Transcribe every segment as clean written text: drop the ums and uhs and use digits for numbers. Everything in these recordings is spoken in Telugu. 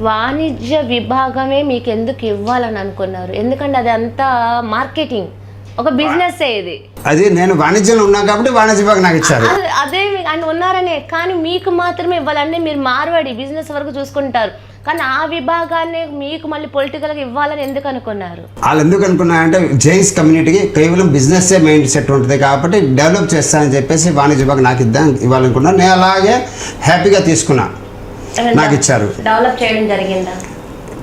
వాణిజ్య విభాగమే మీకు ఎందుకు ఇవ్వాలని అనుకున్నారు? ఎందుకంటే అది అంతా మార్కెటింగ్, ఒక బిజినెస్ ఇది. అది నేను వాణిజ్యంలో ఉన్నా కాబట్టి వాణిజ్య విభాగం నాకు ఇచ్చారు. అదే ఆయన ఉన్నారనే, కానీ మీకు మాత్రమే ఇవ్వాలంటే మీరు మార్వాడి బిజినెస్ వరకు చూసుకుంటారు, కానీ ఆ విభాగాన్ని మీకు మళ్ళీ పొలిటికల్గా ఇవ్వాలని ఎందుకు అనుకున్నారు? వాళ్ళు ఎందుకు అనుకున్నారంటే జైన్స్ కమ్యూనిటీకి కేవలం బిజినెస్సే మైండ్ సెట్ ఉంటుంది కాబట్టి డెవలప్ చేస్తానని చెప్పేసి వాణిజ్య విభాగం నాకు ఇవ్వాలనుకున్నాను. నేను అలాగే హ్యాపీగా తీసుకున్నా, నాకు ఇచ్చారు. డెవలప్ చేయడం జరిగిందా?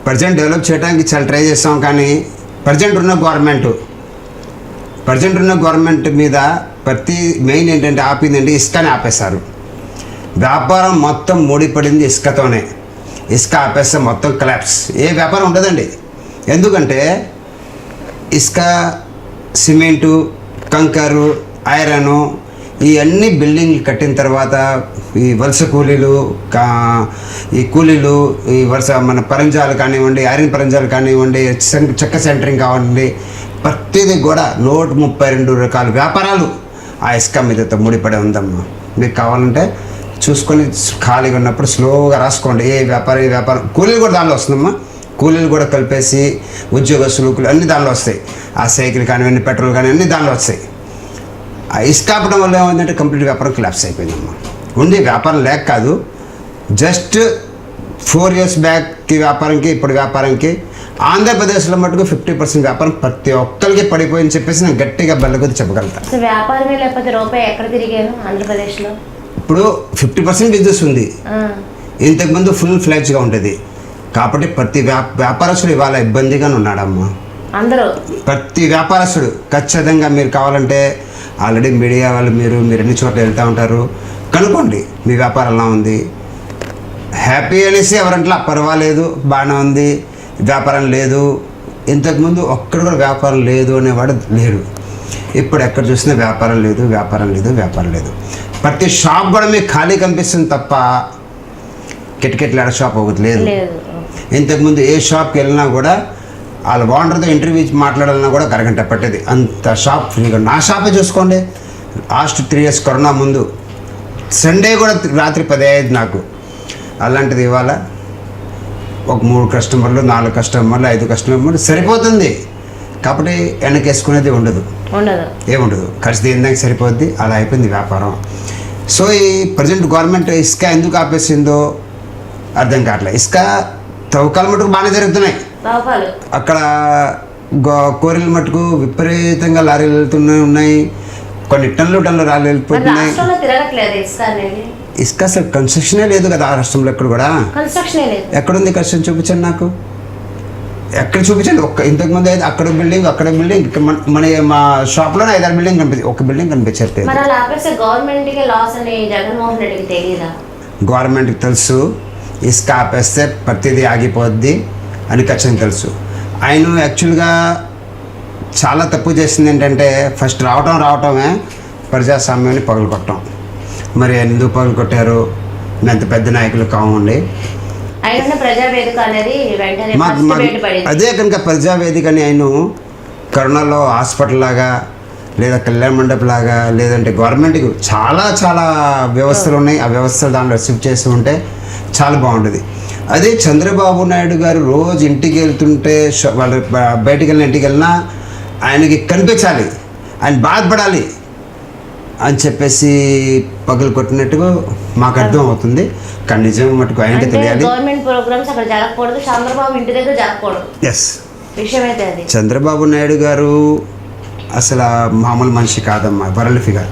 ప్రజెంట్ డెవలప్ చేయడానికి చాలా ట్రై చేస్తాం, కానీ ప్రజెంట్ ఉన్న గవర్నమెంట్ మీద ప్రతి మెయిన్ ఏంటంటే ఆపిందంటే ఇసుకని ఆపేశారు. వ్యాపారం మొత్తం ముడిపడింది ఇసుకతోనే. ఇసుక ఆపేస్తే మొత్తం కొలాప్స్, ఏ వ్యాపారం ఉండదండి. ఎందుకంటే ఇసుక, సిమెంటు, కంకరు, ఐరను ఇవన్నీ బిల్డింగ్లు కట్టిన తర్వాత ఈ వలస కూలీలు, ఈ కూలీలు, ఈ వలస మన పరంజాలు కానివ్వండి, ఐరన్ పరంజాలు కానివ్వండి, చెక్క సెంటరింగ్ కానివ్వండి, ప్రతిదీ కూడా 132 రకాల వ్యాపారాలు ఆ ఇసుక మీదతో ముడిపడి ఉందమ్మా. మీకు కావాలంటే చూసుకొని ఖాళీగా ఉన్నప్పుడు స్లోగా రాసుకోండి. ఏ వ్యాపారం కూలీలు కూడా దానిలో వస్తుందమ్మా. కూలీలు కూడా కలిపేసి ఉద్యోగస్తులు అన్నీ దానిలో వస్తాయి. ఆ సైకిల్ కానివ్వండి, పెట్రోల్ కానీ అన్నీ దానిలో వస్తాయి. ఆ ఇసుక ఆపడం వల్ల ఏమైందంటే కంప్లీట్ వ్యాపారం క్లాప్స్ అయిపోయిందమ్మా. ఉంది వ్యాపారం లేక కాదు, జస్ట్ 4 years బ్యాక్కి వ్యాపారంకి ఇప్పుడు వ్యాపారంకి ఆంధ్రప్రదేశ్లో మటుకు 50% వ్యాపారం ప్రతి ఒక్కరికి పడిపోయిందని చెప్పేసి నేను గట్టిగా బల్లకొద్ది చెప్పగలుగుతాను. వ్యాపారమే లేకపోతే రూపాయి ఎక్కడ తిరిగాను ఆంధ్రప్రదేశ్లో? ఇప్పుడు 50% బిజినెస్ ఉంది, ఇంతకుముందు ఫుల్ ఫ్లెడ్జ్గా ఉంటుంది. కాబట్టి ప్రతి వ్యాపారస్తుడు ఇవాళ ఇబ్బందిగానే ఉన్నాడమ్మా. అందరూ ప్రతి వ్యాపారస్తుడు ఖచ్చితంగా మీరు కావాలంటే ఆల్రెడీ మీడియా వాళ్ళు మీరు ఎన్ని చోట్ల వెళ్తూ ఉంటారు, కనుక్కోండి మీ వ్యాపారం ఎలా ఉంది. హ్యాపీ అనేసి ఎవరంటే పర్వాలేదు బాగానే ఉంది, వ్యాపారం లేదు. ఇంతకుముందు ఒక్కడు కూడా వ్యాపారం లేదు అనేవాడు లేడు. ఇప్పుడు ఎక్కడ చూసినా వ్యాపారం లేదు. ప్రతి షాప్ కూడా మీకు ఖాళీ కనిపిస్తుంది తప్ప కిటకిటలాడ షాప్ ఒకటి లేదు. ఇంతకుముందు ఏ షాప్కి వెళ్ళినా కూడా వాళ్ళ ఓనర్తో ఇంటర్వ్యూ మాట్లాడాలన్నా కూడా అరగంట పట్టేది, అంత షాప్ ఫ్రీగా. నా షాపే చూసుకోండి, లాస్ట్ 3 years కరోనా ముందు సండే కూడా రాత్రి 10 అయ్యేది నాకు. అలాంటిది ఇవాళ ఒక 3 కస్టమర్లు, 4 కస్టమర్లు, 5 కస్టమర్లు సరిపోతుంది. కాబట్టి వెనకేసుకునేది ఏముండదు, ఖర్చు దీనికి సరిపోద్ది. అలా అయిపోయింది వ్యాపారం. సో ఈ ప్రజెంట్ గవర్నమెంట్ ఇసుక ఎందుకు ఆపేసిందో అర్థం కావట్లేదు. ఇసుక తవ్వకాల మటుకు బాగానే జరుగుతున్నాయి. అక్కడ కోరిల మటుకు విపరీతంగా లారీలు వెళ్తున్నాయి, కొన్ని టన్నులు రాళ్ళు వెళ్ళిపోతున్నాయి. ఇసుక అసలు కన్స్ట్రక్షనే లేదు కదా ఆ రాష్ట్రంలో. ఎక్కడ కూడా ఎక్కడుంది కన్స్ట్రక్షన్? చూపించండి నాకు, ఎక్కడ చూపించండి. ఇంతకుముందు అయితే అక్కడ బిల్డింగ్ మన మా షాప్లోనే 5-6 బిల్డింగ్ కనిపించింది, ఒక బిల్డింగ్ కనిపించట్లేదు. గవర్నమెంట్కి తెలుసు ఇసుక ఆపేస్తే ప్రతిదీ ఆగిపోద్ది అని ఖచ్చితంగా తెలుసు. ఆయన యాక్చువల్గా చాలా తప్పు చేసింది ఏంటంటే ఫస్ట్ రావటమే ప్రజాస్వామ్యాన్ని పగలగొట్టడం. మరి ఎందుకు పగలగొట్టారు? ఎంత పెద్ద నాయకులు కావండి. అదే కనుక ప్రజావేదిక అని ఆయన కరోనాలో హాస్పిటల్ లాగా లేదా కళ్యాణ మండపం లాగా లేదంటే గవర్నమెంట్కి చాలా వ్యవస్థలు ఉన్నాయి, ఆ వ్యవస్థలు దాంట్లో రిసీవ్ చేసి ఉంటే చాలా బాగుంటుంది. అదే చంద్రబాబు నాయుడు గారు రోజు ఇంటికి వెళ్తుంటే వాళ్ళు బయటికి ఇంటికి వెళ్ళినా ఆయనకి కనిపించాలి, ఆయన బాధపడాలి అని చెప్పేసి పగలు కొట్టినట్టుగా మాకు అర్థం అవుతుంది. కానీ నిజం మటుకు ఆయనకి తెలియాలి. ఎస్, చంద్రబాబు నాయుడు గారు అసలు మామూలు మనిషి కాదమ్మా, వరల్డ్ ఫిగర్.